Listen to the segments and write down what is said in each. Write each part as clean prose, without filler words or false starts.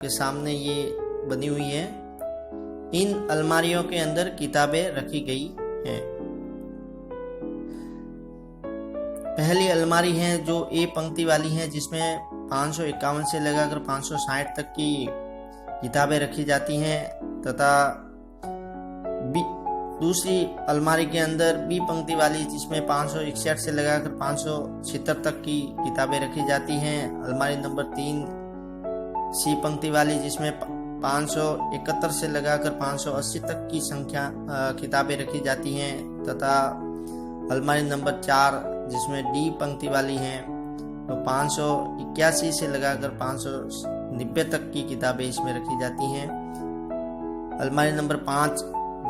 के सामने ये बनी हुई है। इन अलमारियों के अंदर किताबें रखी गई हैं। पहली अलमारी है जो ए पंक्ति वाली है, जिसमें 551 से लगाकर 560 तक की किताबें रखी जाती हैं, तथा दूसरी अलमारी के अंदर बी पंक्ति वाली जिसमें 561 से लगाकर 576 तक की किताबें रखी जाती हैं। अलमारी नंबर 3 सी पंक्ति वाली जिसमें 571 से लगाकर 580 तक की संख्या किताबें रखी जाती हैं, तथा अलमारी नंबर 4 जिसमें डी पंक्ति वाली हैं तो 581 से लगाकर 590 तक की किताबें इसमें रखी जाती हैं। अलमारी नंबर 5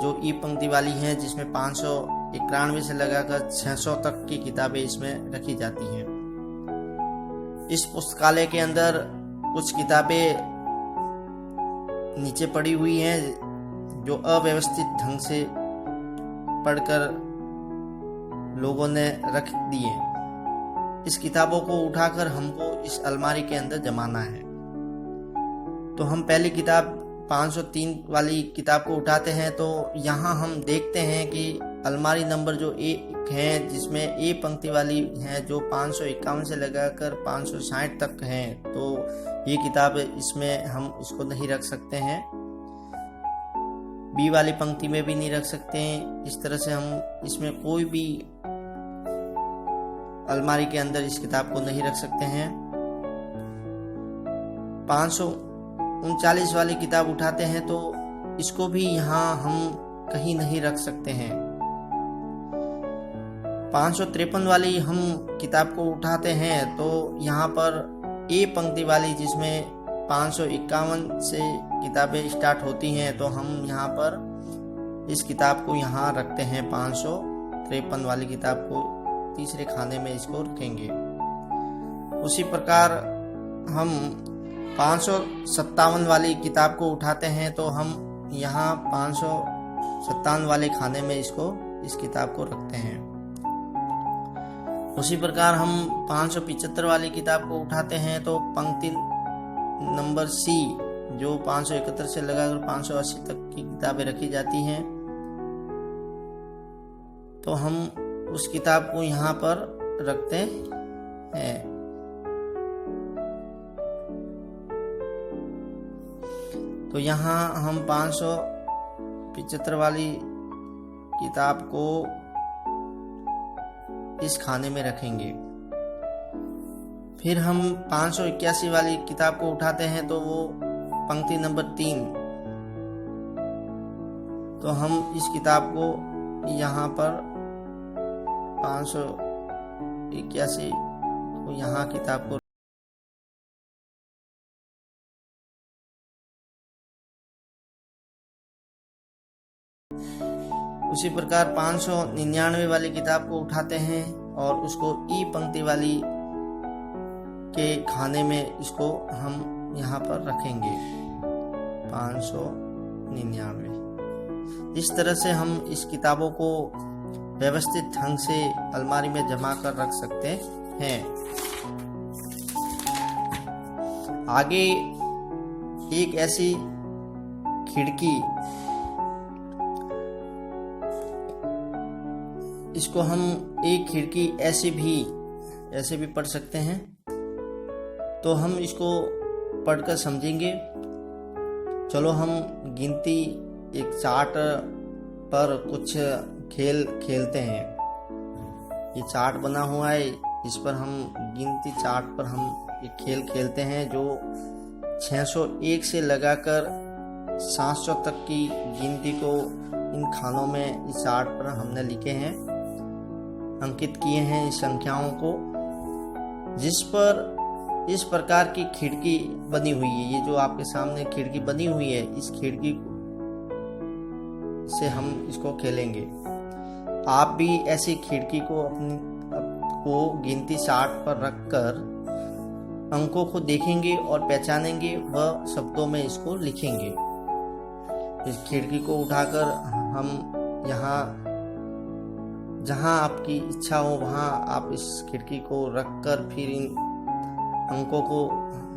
जो ई पंक्ति वाली है जिसमें 591 से लगाकर 600 तक की किताबें इसमें रखी जाती हैं। इस पुस्तकालय के अंदर कुछ किताबें नीचे पड़ी हुई हैं जो अव्यवस्थित ढंग से पढ़कर लोगों ने रख दिए। इस किताबों को उठाकर हमको इस अलमारी के अंदर जमाना है। तो हम पहली किताब 503 वाली किताब को उठाते हैं, तो यहाँ हम देखते हैं कि अलमारी नंबर जो एक है जिसमें ए पंक्ति वाली है जो 551 से लगाकर 560 तक है, तो ये किताब इसमें हम इसको नहीं रख सकते हैं। बी वाली पंक्ति में भी नहीं रख सकते हैं। इस तरह से हम इसमें कोई भी अलमारी के अंदर इस किताब को नहीं रख सकते हैं। 539 वाली किताब उठाते हैं तो इसको भी यहाँ हम कहीं नहीं रख सकते हैं। 553 वाली हम किताब को उठाते हैं तो यहाँ पर ए पंक्ति वाली जिसमें 551 से किताबें स्टार्ट होती हैं, तो हम यहाँ पर इस किताब को यहाँ रखते हैं। 553 वाली किताब को तीसरे खाने में इसको रखेंगे। उसी प्रकार हम 557 वाली किताब को उठाते हैं तो हम यहाँ 557 वाले खाने में इस किताब को रखते हैं। उसी प्रकार हम 575 वाली किताब को उठाते हैं तो पंक्ति नंबर सी जो 571 से लगाकर 580 तक की किताबें रखी जाती हैं, तो हम उस किताब को यहाँ पर रखते हैं। तो यहाँ हम 575 वाली किताब को इस खाने में रखेंगे। फिर हम 581 वाली किताब को उठाते हैं तो वो पंक्ति नंबर 3, तो हम इस किताब को यहाँ पर 581 को यहाँ किताब को उसी प्रकार 599 वाली किताब को उठाते हैं और उसको ई पंक्ति वाली के खाने में इसको हम यहाँ पर रखेंगे 599। इस तरह से हम इस किताबों को व्यवस्थित ढंग से अलमारी में जमा कर रख सकते हैं। आगे एक ऐसी खिड़की, इसको हम एक खिड़की ऐसे भी पढ़ सकते हैं। तो हम इसको पढ़कर समझेंगे। चलो हम गिनती एक चार्ट पर कुछ खेल खेलते हैं। ये चार्ट बना हुआ है, इस पर हम गिनती चार्ट पर हम एक खेल खेलते हैं जो 601 से लगाकर 700 तक की गिनती को इन खानों में इस चार्ट पर हमने लिखे हैं, अंकित किए हैं इस संख्याओं को, जिस पर इस प्रकार की खिड़की बनी हुई है। ये जो आपके सामने खिड़की बनी हुई है, इस खिड़की से हम इसको खेलेंगे। आप भी ऐसी खिड़की को को गिनती चार्ट पर रखकर अंकों को देखेंगे और पहचानेंगे व शब्दों में इसको लिखेंगे। इस खिड़की को उठाकर हम यहाँ जहाँ आपकी इच्छा हो वहाँ आप इस खिड़की को रखकर फिर इन अंकों को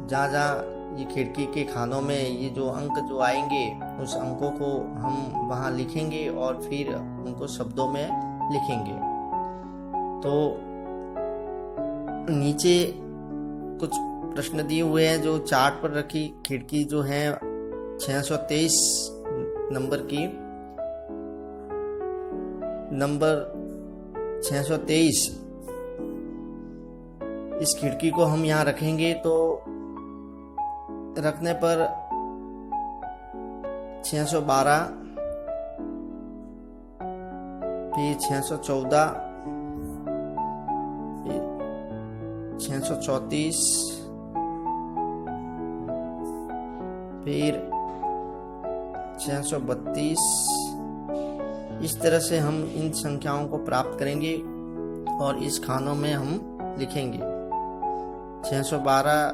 जहाँ जहाँ ये खिड़की के खानों में ये जो अंक जो आएंगे उस अंकों को हम वहाँ लिखेंगे और फिर उनको शब्दों में लिखेंगे। तो नीचे कुछ प्रश्न दिए हुए हैं जो चार्ट पर रखी खिड़की जो है 623 नंबर की, नंबर 623 इस खिड़की को हम यहाँ रखेंगे। तो रखने पर 612, फिर 614, 634, फिर 632। इस तरह से हम इन संख्याओं को प्राप्त करेंगे और इस खानों में हम लिखेंगे। 612,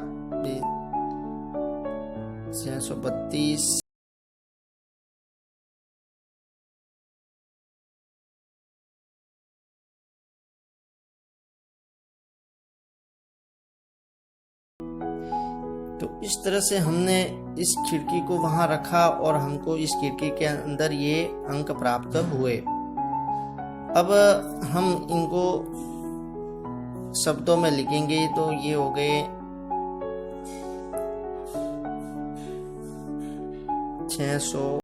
632, तो इस तरह से हमने इस खिड़की को वहां रखा और हमको इस खिड़की के अंदर ये अंक प्राप्त हुए। अब हम इनको शब्दों में लिखेंगे। तो ये हो गए 600,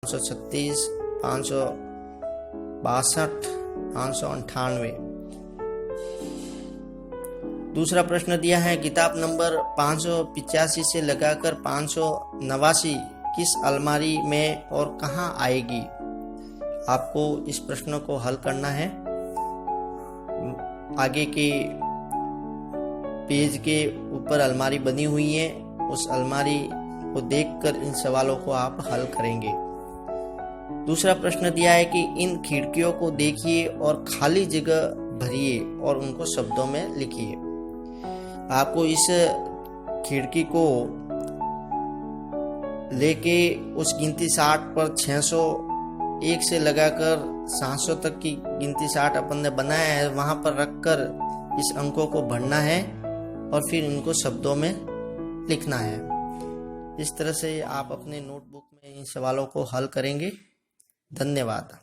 सौ 36, 562, 598। दूसरा प्रश्न दिया है किताब नंबर 585 से लगाकर 589 किस अलमारी में और कहाँ आएगी। आपको इस प्रश्न को हल करना है। आगे के पेज के ऊपर अलमारी बनी हुई है, उस अलमारी को देखकर इन सवालों को आप हल करेंगे। दूसरा प्रश्न दिया है कि इन खिड़कियों को देखिए और खाली जगह भरिए और उनको शब्दों में लिखिए। आपको इस खिड़की को लेके उस गिनती 60 पर 601 से लगाकर 700 तक की गिनती 60 अपन ने बनाया है, वहां पर रखकर इस अंकों को भरना है और फिर इनको शब्दों में लिखना है। इस तरह से आप अपने नोटबुक में इन सवालों को हल करेंगे। धन्यवाद।